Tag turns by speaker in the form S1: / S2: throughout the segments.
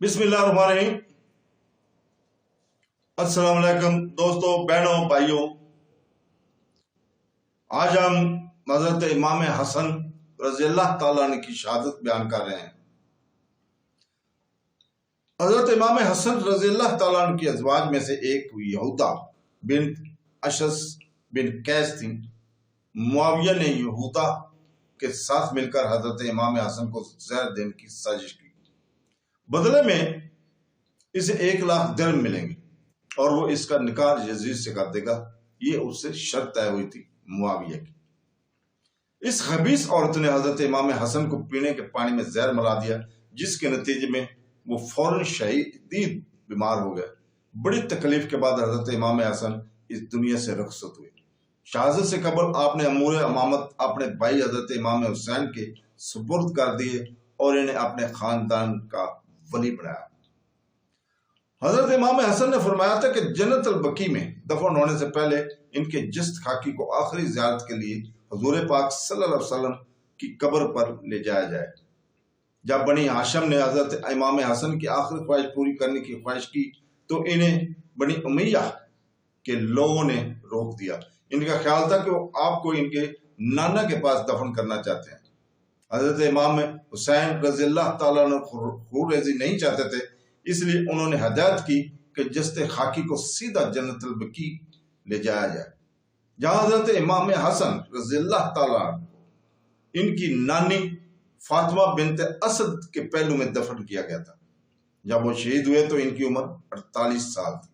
S1: बिस्मिल्लाहिर्रहमानिर्रहीम। अस्सलाम वालेकुम दोस्तों, बहनों, भाइयों। आज हम हज़रत इमाम हसन रज़ियल्लाहु ताला अन्हु की शहादत बयान कर रहे हैं। हज़रत इमाम हसन रज़ियल्लाहु ताला अन्हु की अज़वाज में से एक यहूदा बिन अशस बिन कैस थी। मुआविया ने यहूदा के साथ मिलकर हज़रत इमाम हसन को जहर देने की साजिश की। बदले में इसे 1 लाख दिरहम मिलेंगे और वो इसका निकाह यजीद से कर देगा। ये उससे शर्त तय हुई थी मुआविया की। इस खबीस औरत ने हजरत इमाम हसन को पीने के पानी में जहर मिला दिया, जिसके नतीजे में वो फौरन शदीद बीमार हो गए। बड़ी तकलीफ के बाद हजरत इमाम हसन इस दुनिया से रुखसत हुए। शहादत से कबल आपने अमूर अमामत अपने भाई हजरत इमाम हुसैन के सुपुर्द कर दिए और इन्हें अपने खानदान का वली बनाया। हजरत इमाम हसन ने फरमाया था कि जन्नत अल बकी में दफन होने से पहले इनके जिस्म खाकी को आखिरी ज़ियारत के लिए हुजूर पाक सल्लल्लाहु अलैहि वसल्लम की कब्र पर ले जाया जाए। जब बनी हाशिम ने हजरत इमाम हसन की आखिरी ख्वाहिश पूरी करने की ख्वाहिश की तो इन्हें बनी उमैया के लोगों ने रोक दिया। इनका ख्याल था कि वो आपको इनके नाना के पास दफन करना चाहते हैं। हजरत इमाम हुसैन रज़ियल्लाहु ताला अन्हु खून-रेज़ी नहीं चाहते थे, इसलिए उन्होंने हदायत की कि जस्ते खाकी को सीधा जन्नत अल बकी ले जाया जाए, जहां हजरत इमाम हसन रज़ियल्लाहु ताला अन्हु इनकी नानी फातिमा बिनत असद के पहलू में दफन किया गया था। जब वो शहीद हुए तो इनकी उम्र 48 साल थी।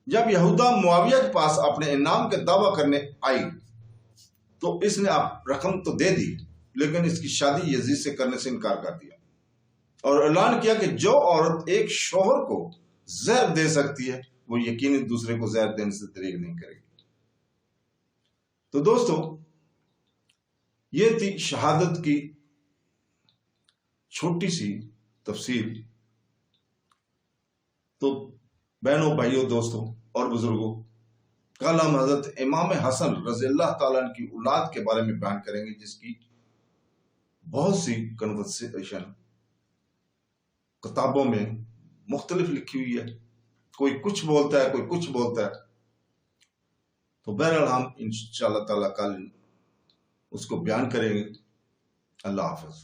S1: जब यहूदा मुआविया के पास अपने इनाम के दावा करने आई तो इसने आप रकम तो दे दी, लेकिन इसकी शादी यजीद से करने से इनकार कर दिया और ऐलान किया कि जो औरत एक शोहर को जहर दे सकती है वो यकीनी दूसरे को जहर देने से दरेग नहीं करेगी। तो दोस्तों, ये थी शहादत की छोटी सी तफसील। तो बहनों, भाइयों, दोस्तों और बुजुर्गों, कल हम हजरत इमाम हसन रज़ियल्लाहु ताला अन्हु की औलाद के बारे में बयान करेंगे, जिसकी बहुत सी कन्वर्सेशन किताबों में मुख्तलिफ लिखी हुई है। कोई कुछ बोलता है, कोई कुछ बोलता है। तो बहरहाल हम इंशाअल्लाह ताला कल उसको बयान करेंगे। अल्लाह हाफ़िज़।